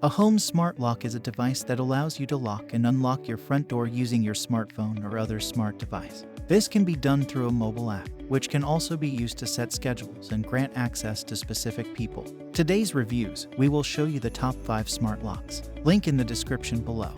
A home smart lock is a device that allows you to lock and unlock your front door using your smartphone or other smart device. This can be done through a mobile app, which can also be used to set schedules and grant access to specific people. Today's reviews, we will show you the top 5 smart locks. Link in the description below.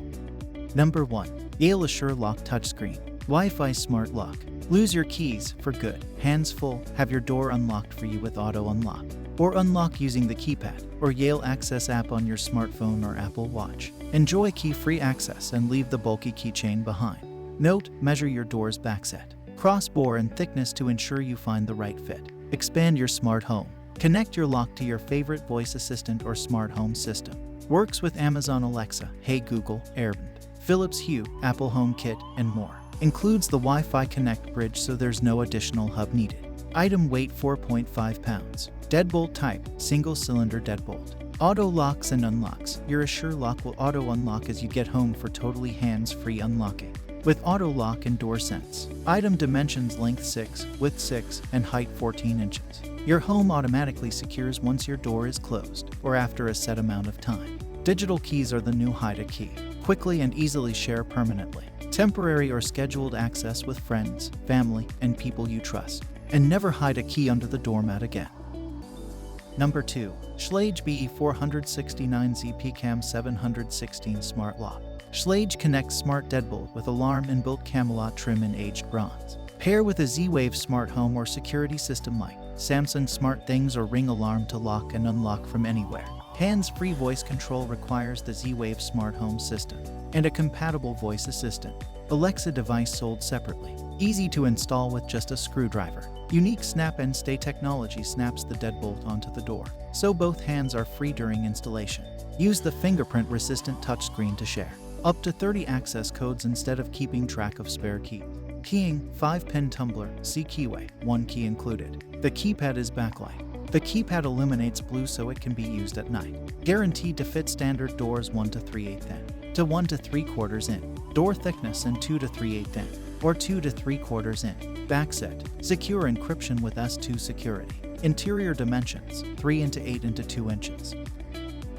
Number 1. Yale Assure Lock Touchscreen Wi-Fi Smart Lock. Lose your keys for good. Hands full, have your door unlocked for you with auto unlock. Or unlock using the keypad or Yale Access app on your smartphone or Apple Watch. Enjoy key-free access and leave the bulky keychain behind. Note, measure your door's backset, crossbar and thickness to ensure you find the right fit. Expand your smart home. Connect your lock to your favorite voice assistant or smart home system. Works with Amazon Alexa, Hey Google, Airbnb, Philips Hue, Apple HomeKit, and more. Includes the Wi-Fi Connect bridge so there's no additional hub needed. Item weight 4.5 pounds. Deadbolt type, single-cylinder deadbolt. Auto locks and unlocks. Your Assure lock will auto unlock as you get home for totally hands-free unlocking. With auto lock and door sense. Item dimensions length 6, width 6, and height 14 inches. Your home automatically secures once your door is closed or after a set amount of time. Digital keys are the new hide a key. Quickly and easily share permanently. Temporary or scheduled access with friends, family, and people you trust. And never hide a key under the doormat again. Number 2. SCHLAGE BE469ZP CAM 716 Smart Lock. SCHLAGE connects smart deadbolt with alarm and built Camelot trim in aged bronze. Pair with a Z-Wave smart home or security system like Samsung Smart Things or Ring alarm to lock and unlock from anywhere. Hands-free voice control requires the Z-Wave smart home system and a compatible voice assistant. Alexa device sold separately. Easy to install with just a screwdriver. Unique snap and stay technology snaps the deadbolt onto the door, so both hands are free during installation. Use the fingerprint-resistant touchscreen to share up to 30 access codes instead of keeping track of spare keys. Keying, 5-pin tumbler, C keyway, 1 key included. The keypad is backlight. The keypad illuminates blue so it can be used at night. Guaranteed to fit standard doors 1 to 3/8 in, to 1 to 3/4 in. Door thickness and 2 to 3/8 in, or 2 to 3/4 in. Backset, secure encryption with S2 security. Interior dimensions, 3 into 8 into 2 inches.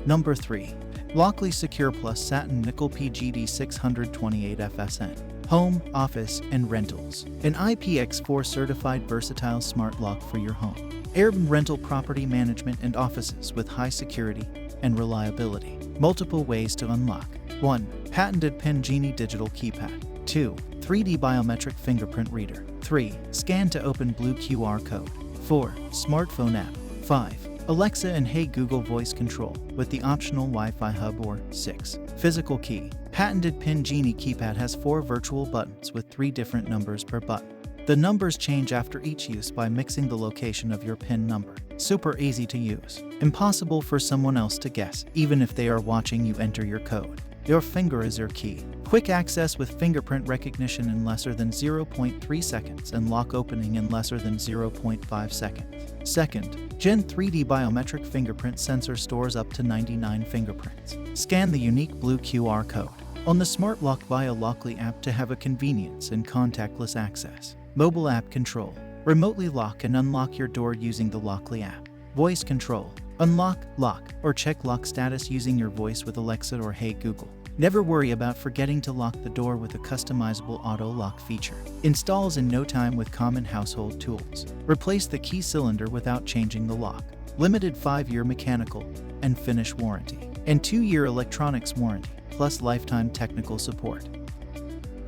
Number 3. Lockly Secure Plus Satin Nickel PGD 628 FSN. Home, office, and rentals. An IPX4 certified versatile smart lock for your home. Airbnb rental property management and offices with high security and reliability. Multiple ways to unlock. 1. Patented Pin Genie digital keypad. 2. 3D biometric fingerprint reader. 3. Scan to open blue QR code. 4. Smartphone app. 5. Alexa and Hey Google voice control with the optional Wi-Fi hub. Or 6. Physical key. Patented Pin Genie keypad has 4 virtual buttons with 3 different numbers per button. The numbers change after each use by mixing the location of your PIN number. Super easy to use. Impossible for someone else to guess, even if they are watching you enter your code. Your finger is your key. Quick access with fingerprint recognition in lesser than 0.3 seconds and lock opening in lesser than 0.5 seconds. Second, Gen 3D biometric fingerprint sensor stores up to 99 fingerprints. Scan the unique blue QR code on the smart lock via Lockly app to have a convenience and contactless access. Mobile app control. Remotely lock and unlock your door using the Lockly app. Voice control. Unlock, lock, or check lock status using your voice with Alexa or Hey Google. Never worry about forgetting to lock the door with a customizable auto lock feature. Installs in no time with common household tools. Replace the key cylinder without changing the lock. Limited 5-year mechanical and finish warranty. And 2-year electronics warranty, plus lifetime technical support.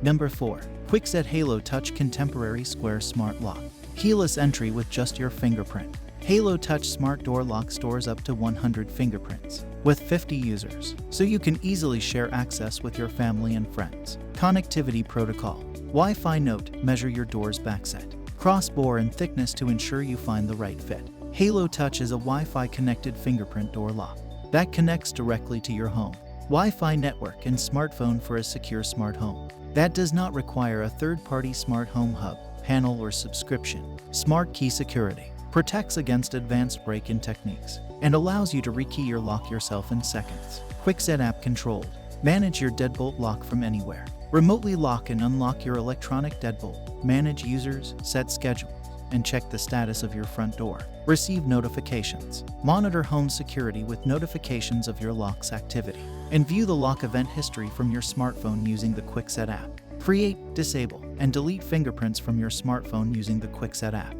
Number 4. Kwikset Halo Touch Contemporary Square Smart Lock. Keyless entry with just your fingerprint. Halo Touch Smart Door Lock stores up to 100 fingerprints with 50 users, so you can easily share access with your family and friends. Connectivity protocol. Wi-Fi note, measure your door's backset. Crossbar and thickness to ensure you find the right fit. Halo Touch is a Wi-Fi connected fingerprint door lock that connects directly to your home. Wi-Fi network and smartphone for a secure smart home that does not require a third-party smart home hub, panel, or subscription. Smart key security. Protects against advanced break-in techniques, and allows you to rekey your lock yourself in seconds. Kwikset app controlled. Manage your deadbolt lock from anywhere. Remotely lock and unlock your electronic deadbolt. Manage users, set schedules, and check the status of your front door. Receive notifications. Monitor home security with notifications of your lock's activity. And view the lock event history from your smartphone using the Kwikset app. Create, disable, and delete fingerprints from your smartphone using the Kwikset app.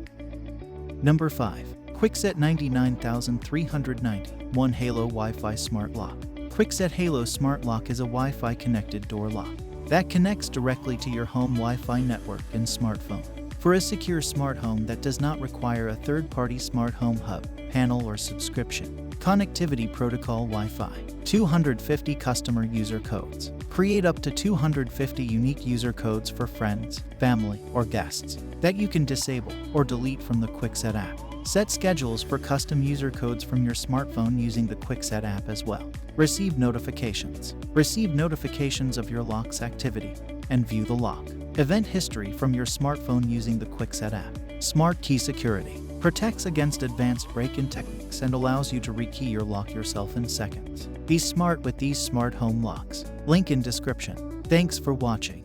Number 5. Kwikset 99390 Halo Wi-Fi Smart Lock. Kwikset Halo Smart Lock is a Wi-Fi connected door lock that connects directly to your home Wi-Fi network and smartphone. For a secure smart home that does not require a third-party smart home hub, panel, or subscription, Connectivity Protocol Wi-Fi. 250 customer user codes. Create up to 250 unique user codes for friends, family, or guests that you can disable or delete from the Kwikset app. Set schedules for custom user codes from your smartphone using the Kwikset app as well. Receive notifications. Receive notifications of your lock's activity and view the lock event history from your smartphone using the Kwikset app. Smart Key Security protects against advanced break-in techniques and allows you to rekey your lock yourself in seconds. Be smart with these smart home locks. Link in description. Thanks for watching.